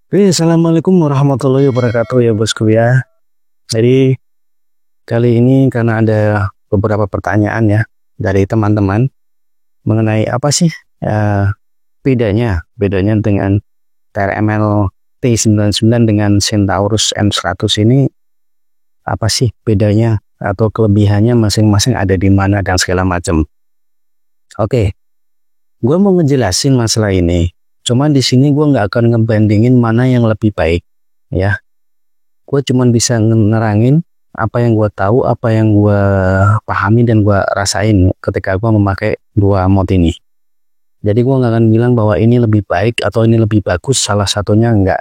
Oke, Assalamualaikum warahmatullahi wabarakatuh ya bosku ya. Jadi kali ini karena ada beberapa pertanyaan ya dari teman-teman mengenai apa sih bedanya dengan TRML T99 dengan Centaurus M100 ini, apa sih bedanya atau kelebihannya masing-masing ada di mana dan segala macam. Oke, gue mau ngejelasin masalah ini. Cuman di sini gue nggak akan ngebandingin mana yang lebih baik, ya. Gue cuman bisa nerangin apa yang gue tahu, apa yang gue pahami dan gue rasain ketika gue memakai dua mod ini. Jadi gue nggak akan bilang bahwa ini lebih baik atau ini lebih bagus, salah satunya enggak.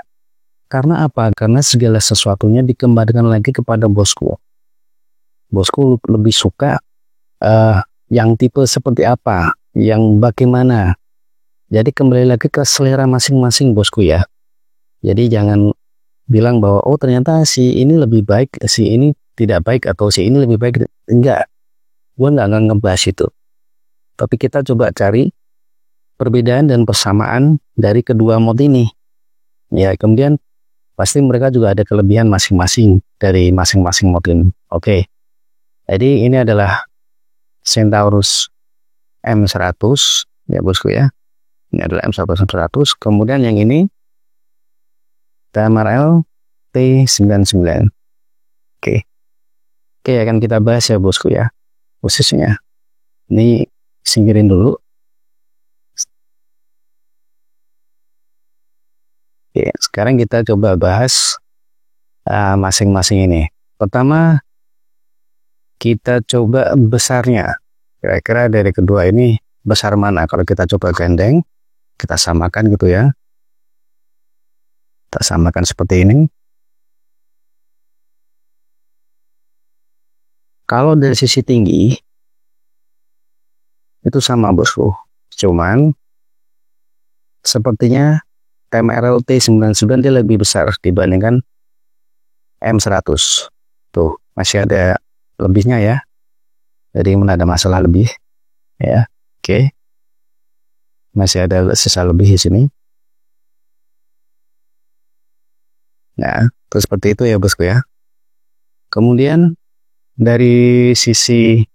Karena apa? Karena segala sesuatunya dikembalikan lagi kepada bosku. Bosku lebih suka yang tipe seperti apa, yang bagaimana. Jadi kembali lagi ke selera masing-masing bosku ya. Jadi jangan bilang bahwa oh ternyata si ini lebih baik, si ini tidak baik, atau si ini lebih baik. Enggak, gue nggak akan ngebahas itu. Tapi kita coba cari perbedaan dan persamaan dari kedua mod ini. Ya, kemudian pasti mereka juga ada kelebihan masing-masing dari masing-masing mod ini. Oke, jadi ini adalah Centaurus M100 ya bosku ya. Ini adalah M100. Kemudian yang ini TRML T99. Oke, akan kita bahas ya bosku ya. Khususnya ini singkirin dulu. Oke, sekarang kita coba bahas masing-masing ini. Pertama, kita coba besarnya. Kira-kira dari kedua ini besar mana? Kalau kita coba gandeng, kita samakan gitu ya. Kita samakan seperti ini. Kalau dari sisi tinggi, itu sama bosku. Cuman, sepertinya TRML T99 dia lebih besar dibandingkan M100. Tuh, masih ada lebihnya ya. Jadi mana ada masalah lebih. Ya, oke. Masih ada sisa lebih di sini. Nah, terus seperti itu ya bosku ya. Kemudian dari sisi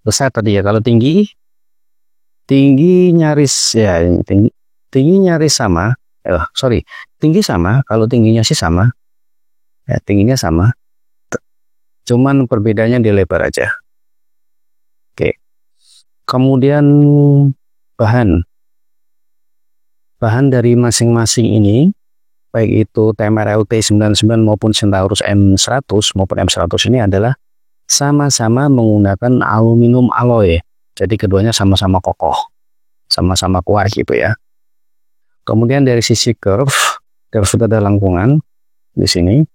besar tadi ya, kalau tinggi nyaris ya, tinggi nyaris sama. Tinggi sama. Kalau tingginya sih sama. Ya, tingginya sama. Cuman perbedaannya di lebar aja. Oke. Kemudian bahan dari masing-masing ini, baik itu TRML T99 maupun Centaurus M100 maupun M100 ini adalah sama-sama menggunakan aluminium alloy. Jadi keduanya sama-sama kokoh, sama-sama kuat gitu ya. Kemudian dari sisi curve itu ada lengkungan di sini.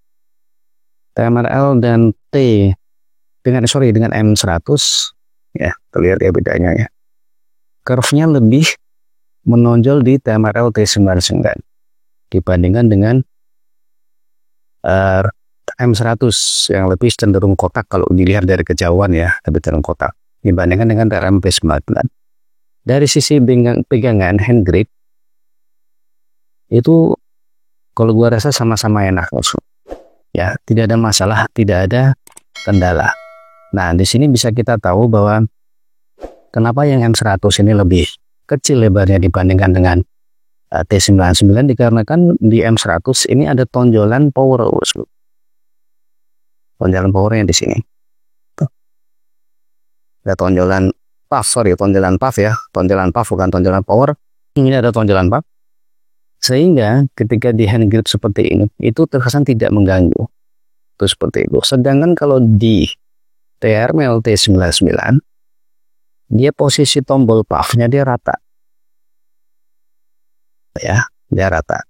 TRML dan dengan M100 ya, terlihat ya bedanya ya. Curve-nya lebih menonjol di TRML T99 dibandingkan dengan M100 yang lebih cenderung kotak kalau dilihat dari kejauhan ya, lebih cenderung kotak dibandingkan dengan TRML T99. Dari sisi pegangan hand grip itu kalau gua rasa sama-sama enak ya, tidak ada masalah, tidak ada kendala. Nah, di sini bisa kita tahu bahwa kenapa yang M100 ini lebih kecil lebarnya dibandingkan dengan T99, dikarenakan di M100 ini ada tonjolan power. Tonjolan powernya di sini. Tuh. Ada tonjolan puff ya. Tonjolan puff bukan tonjolan power. Ini ada tonjolan puff. Sehingga ketika di hand grip seperti ini, itu terkesan tidak mengganggu. Itu seperti itu. Sedangkan kalau di TRML T99, dia posisi tombol puffnya dia rata. Ya, dia rata.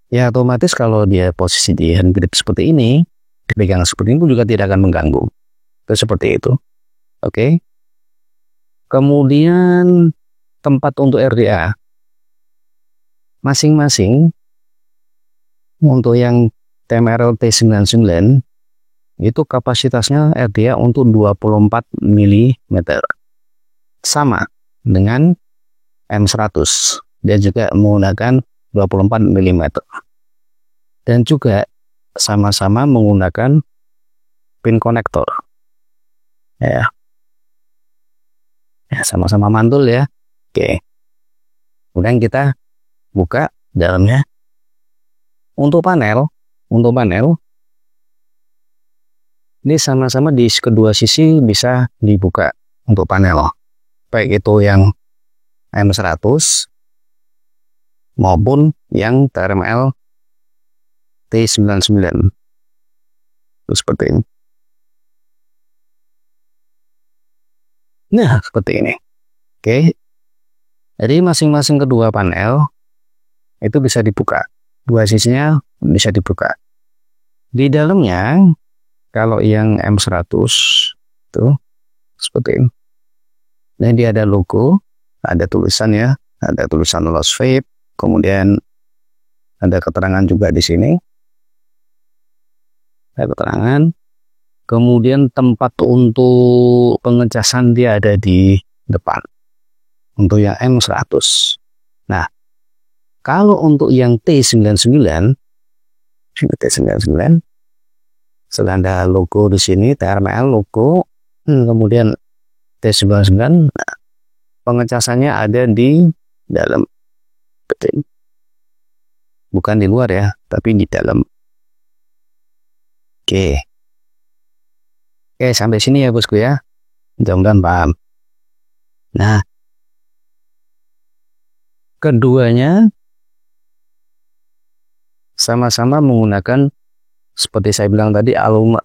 Ya otomatis kalau dia posisi di hand grip seperti ini, dipegang seperti ini pun juga tidak akan mengganggu. Itu seperti itu. Oke. Kemudian tempat untuk RDA. Masing-masing untuk yang TRML T99 itu kapasitasnya RDA untuk 24 mm. Sama dengan M100. Dia juga menggunakan 24 mm. Dan juga sama-sama menggunakan pin konektor. Ya. Ya, sama-sama mantul ya. Oke. Kemudian kita buka dalamnya. Untuk panel ini sama-sama di kedua sisi bisa dibuka untuk panel. Baik itu yang M100 maupun yang TRML T99. Itu seperti ini. Nah, seperti ini. Oke. Jadi masing-masing kedua panel itu bisa dibuka. Dua sisinya bisa dibuka. Di dalamnya, kalau yang M100 itu seperti ini. Nah, dia ada logo, ada tulisan ya, ada tulisan lost vape, kemudian ada keterangan juga di sini. Ada keterangan. Kemudian tempat untuk pengecasan dia ada di depan. Untuk yang M100. Nah, kalau untuk yang T99, sudah ada logo di sini, TRML logo, kemudian T99, nah, pengecasannya ada di dalam, bukan di luar ya, tapi di dalam. Oke. Oke, sampai sini ya bosku ya. Mudah-mudahan paham. Nah, keduanya sama-sama menggunakan, seperti saya bilang tadi,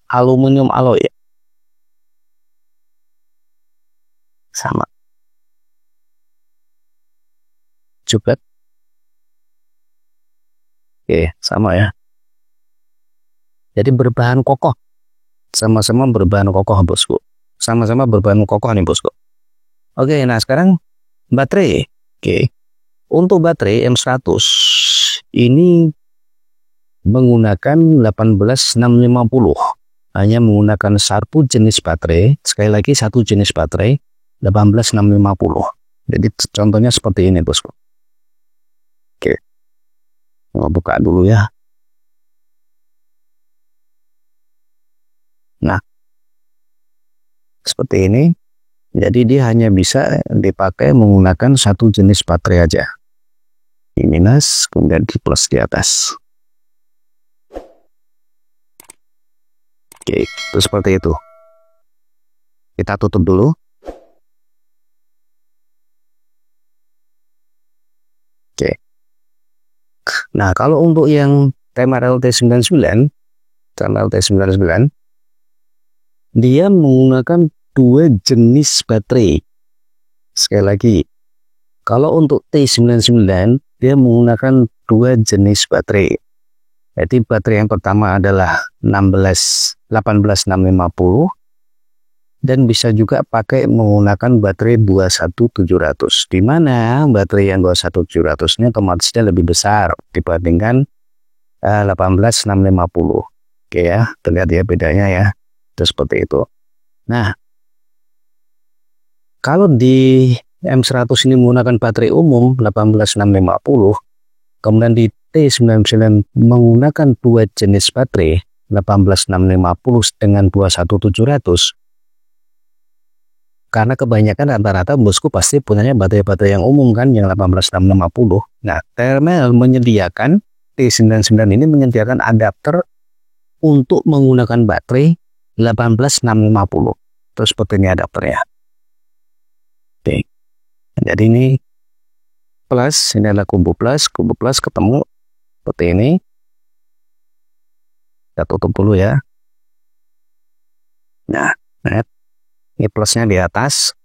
aluminium alloy. Sama. Juga. Oke, sama ya. Jadi berbahan kokoh. Sama-sama berbahan kokoh bosku. Sama-sama berbahan kokoh nih bosku. Oke, nah sekarang baterai. Oke. Untuk baterai M100 ini menggunakan 18650. Hanya menggunakan satu jenis baterai. Sekali lagi satu jenis baterai 18650. Jadi contohnya seperti ini bosku. Oke. Mau buka dulu ya. Nah, seperti ini. Jadi dia hanya bisa dipakai menggunakan satu jenis baterai aja. Di minus, kemudian di plus di atas. Oke, itu seperti itu. Kita tutup dulu. Oke. Nah, kalau untuk yang TRML T99, dia menggunakan dua jenis baterai. Sekali lagi, kalau untuk T99 dia menggunakan dua jenis baterai. Jadi baterai yang pertama adalah 18650 dan bisa juga pakai menggunakan baterai 21700. Di mana baterai yang 21700 ini otomatisnya lebih besar dibandingkan 18650. Oke ya, terlihat ya bedanya ya. Itu seperti itu. Nah, kalau di M100 ini menggunakan baterai umum 18650, kemudian di T99 menggunakan dua jenis baterai 18650 dengan 21700. Karena kebanyakan rata-rata bosku pasti punyanya baterai-baterai yang umum kan, yang 18650. Nah, TRML menyediakan, T99 ini menyediakan adapter untuk menggunakan baterai 18650. Terus seperti ini adapternya. Oke. Jadi ini plus, ini adalah kubu plus ketemu seperti ini. Kita tutup dulu ya. Nah, ini plusnya di atas.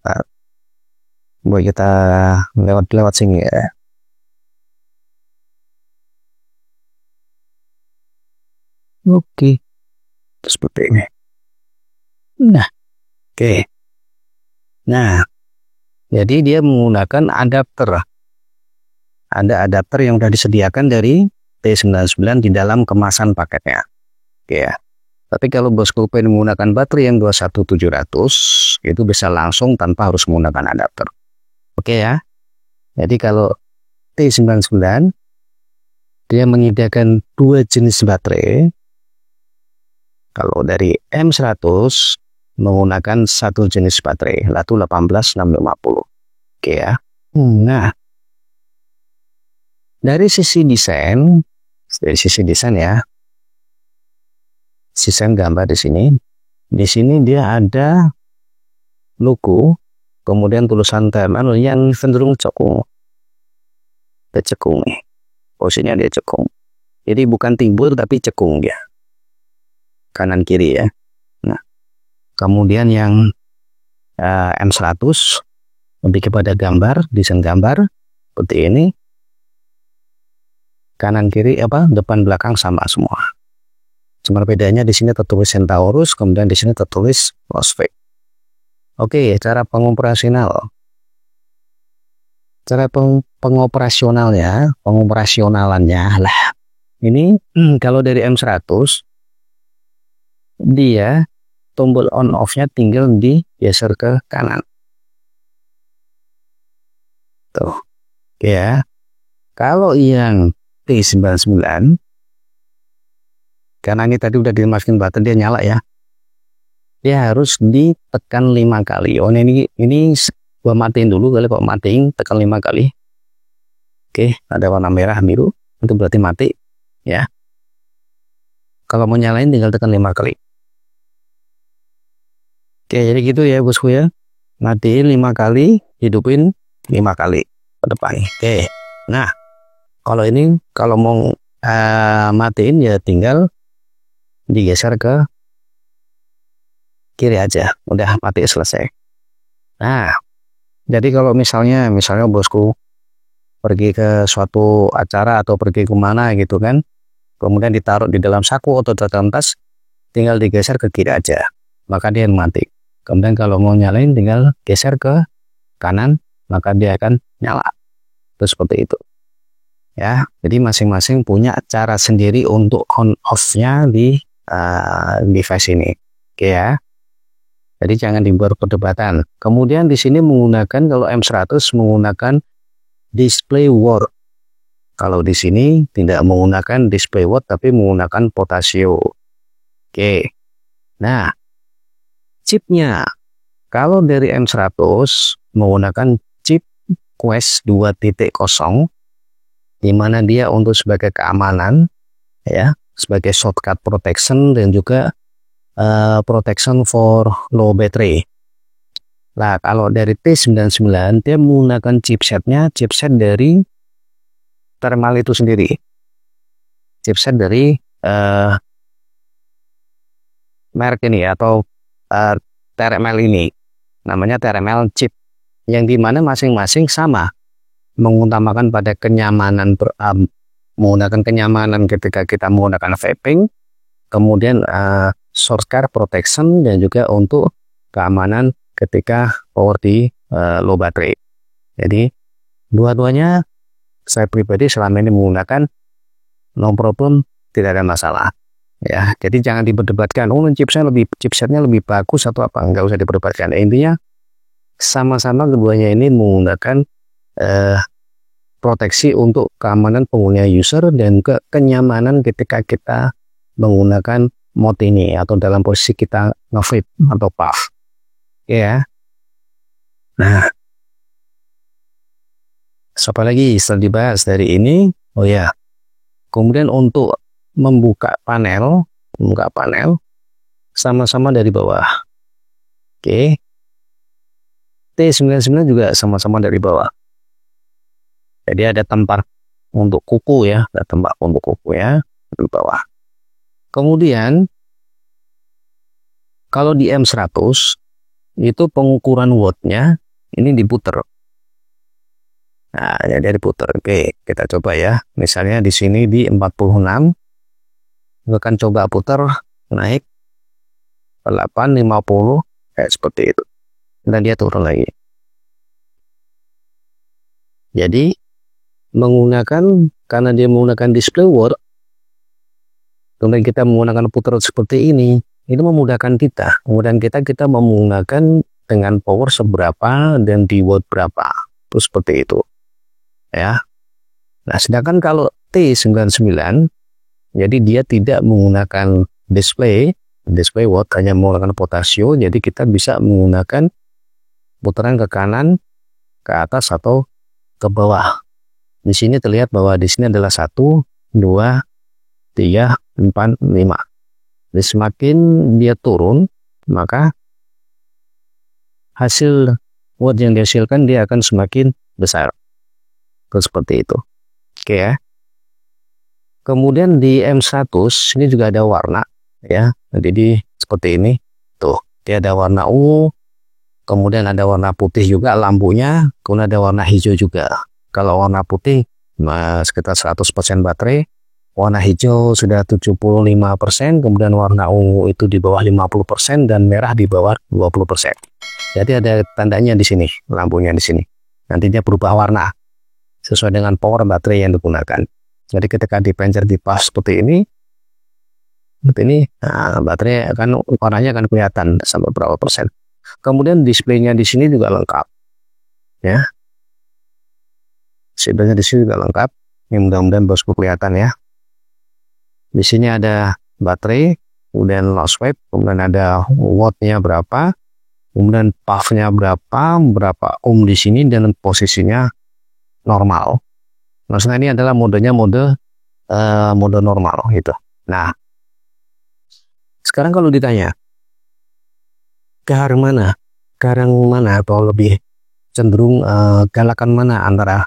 Nah, boleh kita lewat sini ya. Oke, seperti ini. Nah, oke. Nah, jadi dia menggunakan adapter. Ada adapter yang sudah disediakan dari T99 di dalam kemasan paketnya. Oke ya. Tapi kalau bosku pengen menggunakan baterai yang 21700, itu bisa langsung tanpa harus menggunakan adapter. Oke ya. Jadi kalau T99 dia menyediakan dua jenis baterai. Kalau dari M100 menggunakan satu jenis baterai, yaitu 18650. Oke ya. Nah, dari sisi desain ya, desain gambar di sini. Di sini dia ada logo, kemudian tulisan terminal yang cenderung cekung. Dia cekung nih. Posisinya dia cekung. Jadi bukan timbul tapi cekung dia. Kanan kiri ya. Nah, kemudian yang M100 lebih kepada gambar, desain gambar seperti ini. Kanan kiri depan belakang sama semua. Cuma bedanya di sini tertulis Centaurus, kemudian di sini tertulis MOSFET. Oke, cara pengoperasionalannya. Lah. Ini kalau dari M100 dia tombol on off-nya tinggal digeser ke kanan. Tuh. Oke ya. Kalau yang T99, karena ini tadi udah dimasukin baterai, dia nyala ya. Dia harus ditekan 5 kali. Oh ini gua matiin dulu kali, kok matiin tekan 5 kali. Oke, ada warna merah biru, itu berarti mati ya. Kalau mau nyalain tinggal tekan 5 kali. Oke, jadi gitu ya bosku ya. Matiin 5 kali, hidupin 5 kali ke depan. Oke. Nah, kalau mau matiin ya tinggal digeser ke kiri aja, udah mati selesai. Nah, jadi kalau misalnya bosku pergi ke suatu acara atau pergi kemana gitu kan, kemudian ditaruh di dalam saku atau dalam tas, tinggal digeser ke kiri aja, maka dia mati. Kemudian kalau mau nyalain tinggal geser ke kanan, maka dia akan nyala. Terus seperti itu. Ya, jadi masing-masing punya cara sendiri untuk on off-nya di device ini. Oke ya. Jadi jangan dibuat perdebatan. Kemudian di sini menggunakan, kalau M100 menggunakan display word. Kalau di sini tidak menggunakan display word tapi menggunakan potasio. Oke. Nah, chipnya kalau dari M100 menggunakan chip Quest 2.0, di mana dia untuk sebagai keamanan ya, sebagai shortcut protection dan juga protection for low battery. Nah, kalau dari T99 dia menggunakan chipset dari thermal itu sendiri. Chipset dari merek ini atau thermal ini. Namanya thermal chip. Yang dimana masing-masing sama, mengutamakan pada kenyamanan, menggunakan kenyamanan ketika kita menggunakan vaping, kemudian shortcut protection dan juga untuk keamanan ketika power di low battery. Jadi dua-duanya saya pribadi selama ini menggunakan no problem, tidak ada masalah ya. Jadi jangan diperdebatkan chipsetnya lebih bagus atau apa, nggak usah diperdebatkan. Intinya sama-sama keduanya ini menggunakan proteksi untuk keamanan pengguna user dan kenyamanan ketika kita menggunakan mode ini atau dalam posisi kita nge-vape atau puff ya. Nah, apa lagi setelah dibahas dari ini? Oh ya, kemudian untuk membuka panel sama-sama dari bawah. Oke. T99 juga sama-sama dari bawah. Jadi ada tempat untuk kuku ya, di bawah. Kemudian kalau di M100 itu pengukuran wattnya ini diputer. Nah, jadi diputer. Oke, kita coba ya. Misalnya di sini di 46, kita akan coba putar naik 850 seperti itu. Dan dia turun lagi. Jadi karena dia menggunakan display word, Kemudian kita menggunakan puter seperti ini memudahkan kita. Kemudian kita menggunakan dengan power seberapa dan di watt berapa. Terus seperti itu. Ya. Nah, sedangkan kalau T99, jadi dia tidak menggunakan display watt, hanya menggunakan potasio. Jadi kita bisa menggunakan putaran ke kanan, ke atas atau ke bawah. Di sini terlihat bahwa di sini adalah 1, 2, 3, 4, 5. Jadi semakin dia turun, maka hasil watt yang dihasilkan dia akan semakin besar. Seperti itu. Oke ya. Kemudian di M100 ini juga ada warna ya. Jadi seperti ini. Tuh, dia ada warna ungu. Kemudian ada warna putih juga lampunya. Kemudian ada warna hijau juga. Kalau warna putih sekitar 100% baterai. Warna hijau sudah 75%, kemudian warna ungu itu di bawah 50% dan merah di bawah 20%. Jadi ada tandanya di sini, lampunya di sini. Nantinya berubah warna sesuai dengan power baterai yang digunakan. Jadi ketika dipencet di pas seperti ini, nah, baterai akan warnanya akan kelihatan sampai berapa persen. Kemudian displaynya di sini juga lengkap, ya. Displaynya di sini juga lengkap. Ini mudah-mudahan bosku kelihatan ya. Di sini ada baterai, kemudian loss wave, kemudian ada wattnya berapa, kemudian puff-nya berapa ohm di sini dan posisinya normal. Maksudnya ini adalah modenya mode normal gitu. Nah, sekarang kalau ditanya garang mana atau lebih cenderung galakan mana antara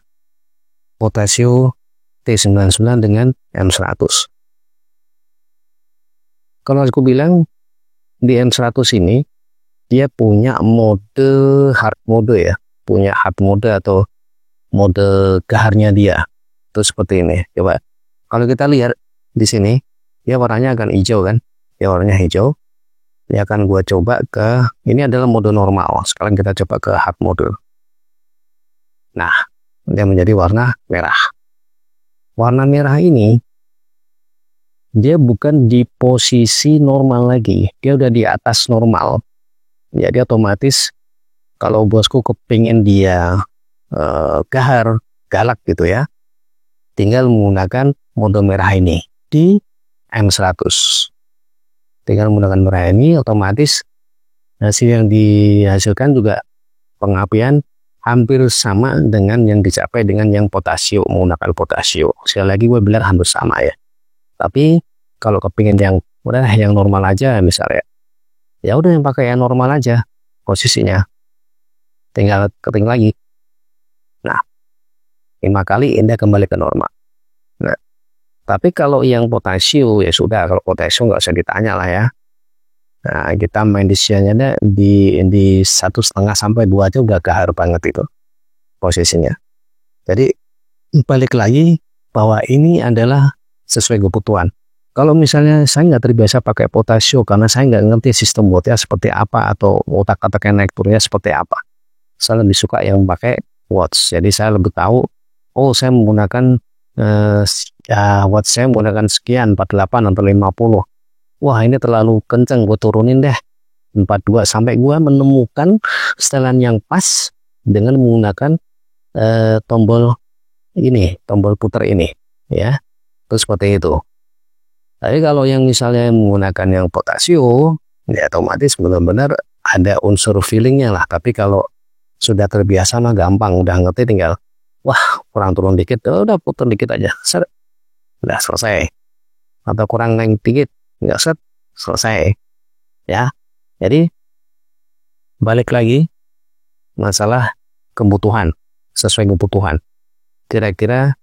potasio T99 dengan M100? Kalau aku bilang di M100 ini dia punya mode hard mode ya, punya hard mode atau mode gaharnya dia. Itu seperti ini. Coba kalau kita lihat di sini, dia warnanya akan hijau kan? Dia warnanya hijau. Ini akan gua coba ke, ini adalah mode normal. Sekarang kita coba ke hard mode. Nah, dia menjadi warna merah. Warna merah ini dia bukan di posisi normal lagi, dia udah di atas normal. Jadi otomatis kalau bosku kepingin dia galak gitu ya, tinggal menggunakan mode merah ini di M100. Tinggal menggunakan merah ini, otomatis hasil yang dihasilkan juga pengapian hampir sama dengan yang dicapai dengan yang potasio, menggunakan potasio. Sekali lagi gue bilang hampir sama ya. Tapi kalau kepingin yang udah yang normal aja misalnya, ya udah yang pakai yang normal aja posisinya, tinggal keting lagi. Nah, 5 kali Anda kembali ke normal. Nah, tapi kalau yang potasio ya sudah, kalau potasio nggak usah ditanya lah ya. Nah, kita main di sianya di 1,5 sampai 2 aja udah gahar banget itu posisinya. Jadi balik lagi bahwa ini adalah sesuai kebutuhan. Kalau misalnya saya nggak terbiasa pakai potasio karena saya nggak ngerti sistem wattnya seperti apa atau otak-ataknya naik turunnya seperti apa, saya lebih suka yang pakai watts. Jadi saya lebih tahu, oh saya menggunakan watt saya menggunakan sekian 48 atau 50. Wah ini terlalu kenceng, gue turunin deh 42 sampai gue menemukan setelan yang pas dengan menggunakan tombol putar ini ya. Terus seperti itu. Tapi kalau yang misalnya menggunakan yang potasio, ya otomatis benar-benar ada unsur feelingnya lah. Tapi kalau sudah terbiasa mah gampang, udah ngerti tinggal, wah kurang turun dikit, udah putar dikit aja, udah selesai. Atau kurang naik dikit, nggak selesai. Ya, jadi balik lagi masalah kebutuhan, sesuai kebutuhan. Kira-kira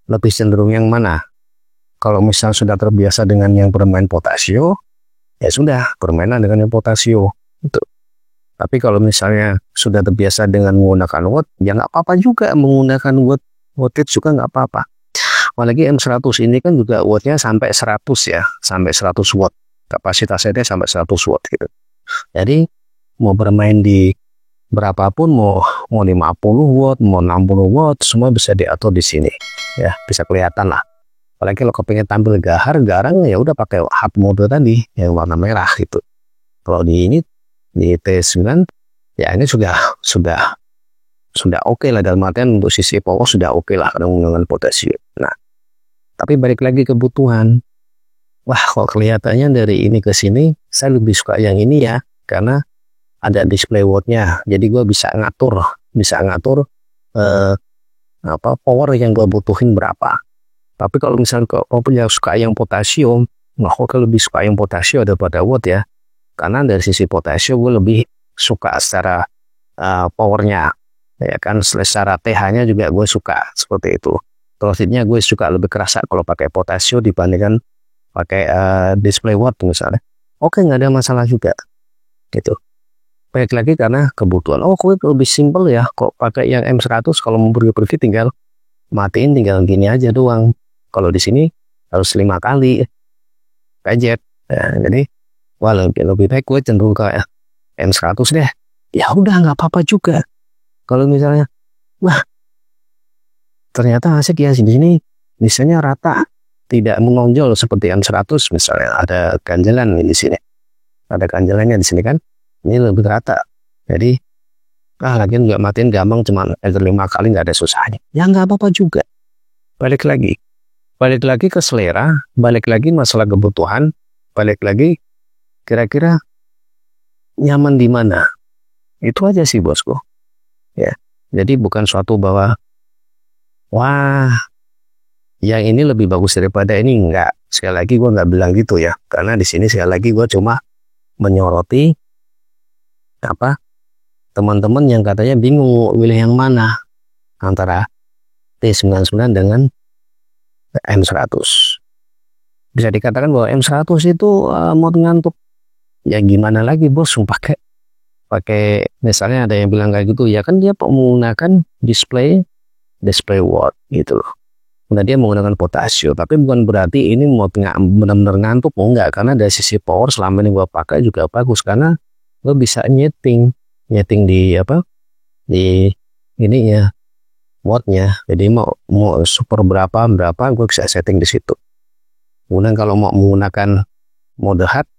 lebih cenderung yang mana? Kalau misal sudah terbiasa dengan yang bermain potasio, ya sudah bermainan dengan yang potasio. Itu. Tapi kalau misalnya sudah terbiasa dengan menggunakan watt, ya nggak apa-apa juga menggunakan wattage juga nggak apa-apa. Apalagi M100 ini kan juga wattnya sampai 100 ya, sampai 100 watt. Kapasitasnya sampai 100 watt gitu. Jadi mau bermain di berapapun, mau 50 watt, mau 60 watt, semua bisa diatur di sini. Ya, bisa kelihatan lah Apalagi kalau kepengen tampil garang ya udah pakai hard mode tadi yang warna merah gitu. Kalau di ini di T9 ya ini sudah oke lah, dalam artian untuk sisi power sudah oke lah dengan potasium. Nah, tapi balik lagi kebutuhan. Wah, kok kelihatannya dari ini ke sini saya lebih suka yang ini ya, karena ada display watt-nya. Jadi gue bisa ngatur power yang gue butuhin berapa. Tapi kalau misalnya kok punya suka yang potasium, nah kok lebih suka yang potasium daripada watt ya. Karena dari sisi potasium gue lebih suka secara powernya. Ya kan, secara TH-nya juga gue suka seperti itu. Torsidnya gue suka lebih kerasa kalau pakai potasium dibandingkan pakai display watt misalnya. Oke, nggak ada masalah juga gitu. Baik lagi karena kebutuhan. Oh, kok lebih simple ya, kok pakai yang M100 kalau mau pergi tinggal matiin, tinggal gini aja doang. Kalau di sini harus 5 kali gadget. Ya, jadi lebih baik gue cenderung ke M100 deh. Ya udah, nggak apa-apa juga. Kalau misalnya, wah, ternyata asik ya di sini, misalnya rata, tidak menonjol seperti M100 misalnya, ada ganjalan di sini, ada ganjalannya di sini kan, ini lebih rata. Jadi, lagi nggak matiin gampang, cuma 5 kali nggak ada susahnya. Ya nggak apa-apa juga. Balik lagi ke selera, balik lagi masalah kebutuhan, balik lagi kira-kira nyaman di mana. Itu aja sih bosku. Ya, jadi bukan suatu bahwa wah, yang ini lebih bagus daripada ini, enggak. Sekali lagi gue nggak bilang gitu ya, karena di sini sekali lagi gue cuma menyoroti teman-teman yang katanya bingung pilih yang mana antara T99 dengan M100. Bisa dikatakan bahwa M100 itu mode ngantuk. Ya gimana lagi bos, pakai misalnya ada yang bilang kayak gitu ya kan, dia menggunakan display watt gitu loh. Nah, dia menggunakan potasium, tapi bukan berarti ini mode benar-benar ngantuk, enggak, karena dari sisi power selama ini gua pakai juga bagus, karena gua bisa nyeting di di ini ya wattnya. Jadi mau super berapa gua bisa setting di situ. Kemudian kalau mau menggunakan mode hard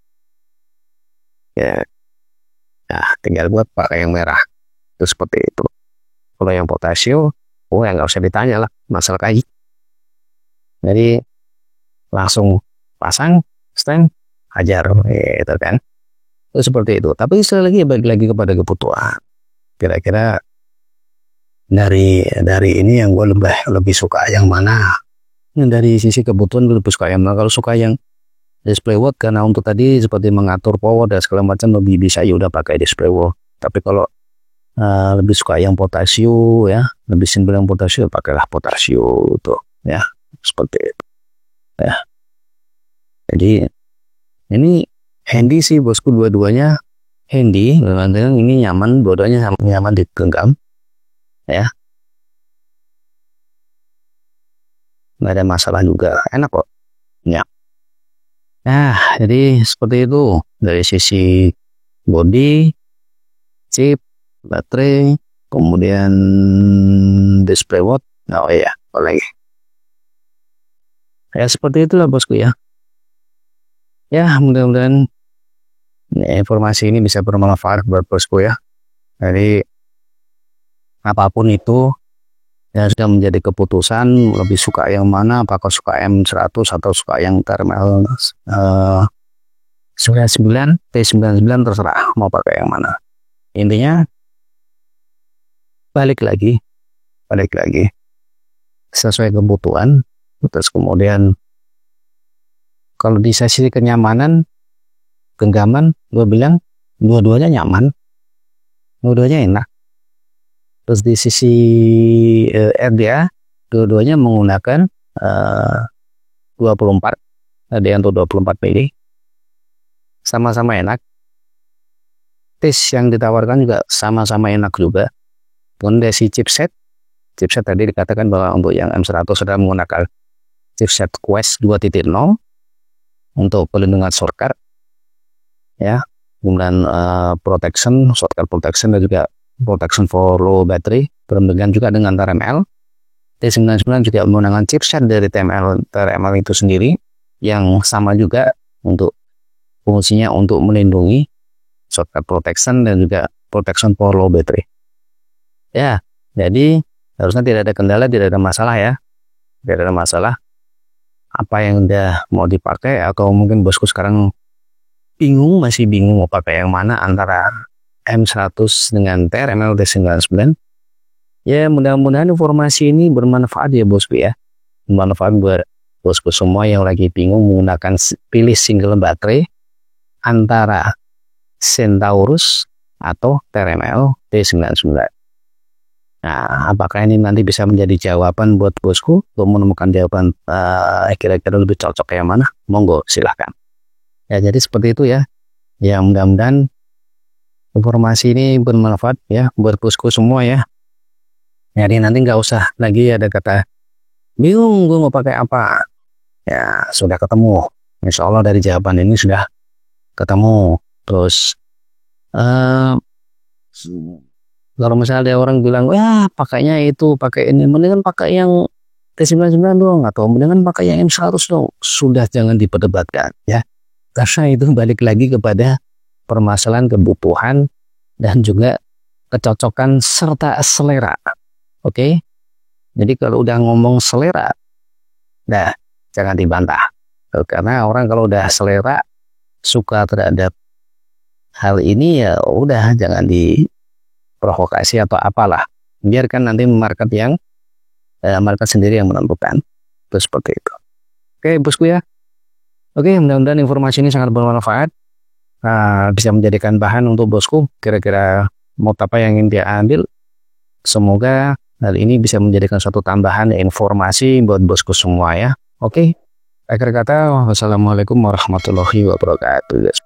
ya tinggal buat pakai yang merah. Itu seperti itu. Kalau yang potasium, yang nggak usah ditanya lah, masalah kayak. Jadi langsung pasang, stand, hajar, gitu kan. Itu seperti itu. Tapi sekali lagi balik lagi kepada kebutuhan. Kira-kira dari ini yang gue lebih suka yang mana? Dari sisi kebutuhan gue lebih suka yang mana? Kalau suka yang display watt, karena untuk tadi seperti mengatur power dan segala macam lebih bisa, ya udah pakai display watt. Tapi kalau lebih suka yang potasium ya, lebih simpel yang potasium, pakailah potasium tuh ya, seperti itu ya. Jadi ini handy sih bosku, dua-duanya handy, ini nyaman, dua-duanya nyaman digenggam ya, nggak ada masalah juga, enak kok ya. Nah, jadi seperti itu dari sisi body, chip, baterai, kemudian display watt. Oh iya, apa lagi? Ya seperti itulah bosku ya. Ya mudah-mudahan informasi ini bisa bermanfaat buat bosku ya. Jadi apapun itu ya sudah menjadi keputusan, lebih suka yang mana, apakah suka M100 atau suka yang thermal 99, T99, terserah mau pakai yang mana. Intinya balik lagi sesuai kebutuhan. Terus kemudian kalau di sisi kenyamanan, genggaman, gue bilang dua-duanya nyaman, dua-duanya enak. Terus di sisi RDA, dua-duanya menggunakan 24, ada yang 24 mili, sama-sama enak. Tes yang ditawarkan juga sama-sama enak juga. Kemudian dari chipset tadi dikatakan bahwa untuk yang M100 sudah menggunakan chipset Quest 2.0 untuk pelindungan shortcut ya, kemudian shortcut protection dan juga protection for low battery, berhubungan juga dengan TRML. T99 juga menggunakan chipset dari TRML itu sendiri yang sama juga untuk fungsinya untuk melindungi shortcut protection dan juga protection for low battery. Ya, jadi harusnya tidak ada kendala, tidak ada masalah ya. Tidak ada masalah. Apa yang udah mau dipakai, atau mungkin bosku sekarang masih bingung mau pakai yang mana antara M100 dengan TRML T99. Ya, mudah-mudahan informasi ini bermanfaat ya bosku ya. Bermanfaat buat bosku semua yang lagi bingung menggunakan pilih single baterai antara Centaurus atau TRML T99. Nah, apakah ini nanti bisa menjadi jawaban buat bosku untuk menemukan jawaban kira-kira lebih cocok yang mana? Monggo, silahkan. Ya, jadi seperti itu ya. Ya, mudah-mudahan informasi ini bermanfaat ya buat bosku semua ya. Jadi nanti nggak usah lagi ada kata bingung gue mau pakai apa. Ya, sudah ketemu. Insya Allah dari jawaban ini sudah ketemu. Terus kalau misalnya ada orang bilang, wah pakainya itu, pakai ini, mendingan pakai yang T99 dong, atau mendingan pakai yang M100 dong. Sudah, jangan diperdebatkan ya. Karena itu balik lagi kepada permasalahan kebutuhan dan juga kecocokan serta selera. Oke? Jadi kalau udah ngomong selera, nah jangan dibantah. Karena orang kalau udah selera, suka terhadap hal ini, ya udah jangan provokasi atau apalah, biarkan nanti market sendiri yang menentukan. Itu seperti itu. Oke bosku ya. Oke, mudah-mudahan informasi ini sangat bermanfaat, bisa menjadikan bahan untuk bosku kira-kira mau apa yang ingin dia ambil. Semoga hal ini bisa menjadikan suatu tambahan informasi buat bosku semua ya. Oke, akhir kata wassalamualaikum warahmatullahi wabarakatuh guys.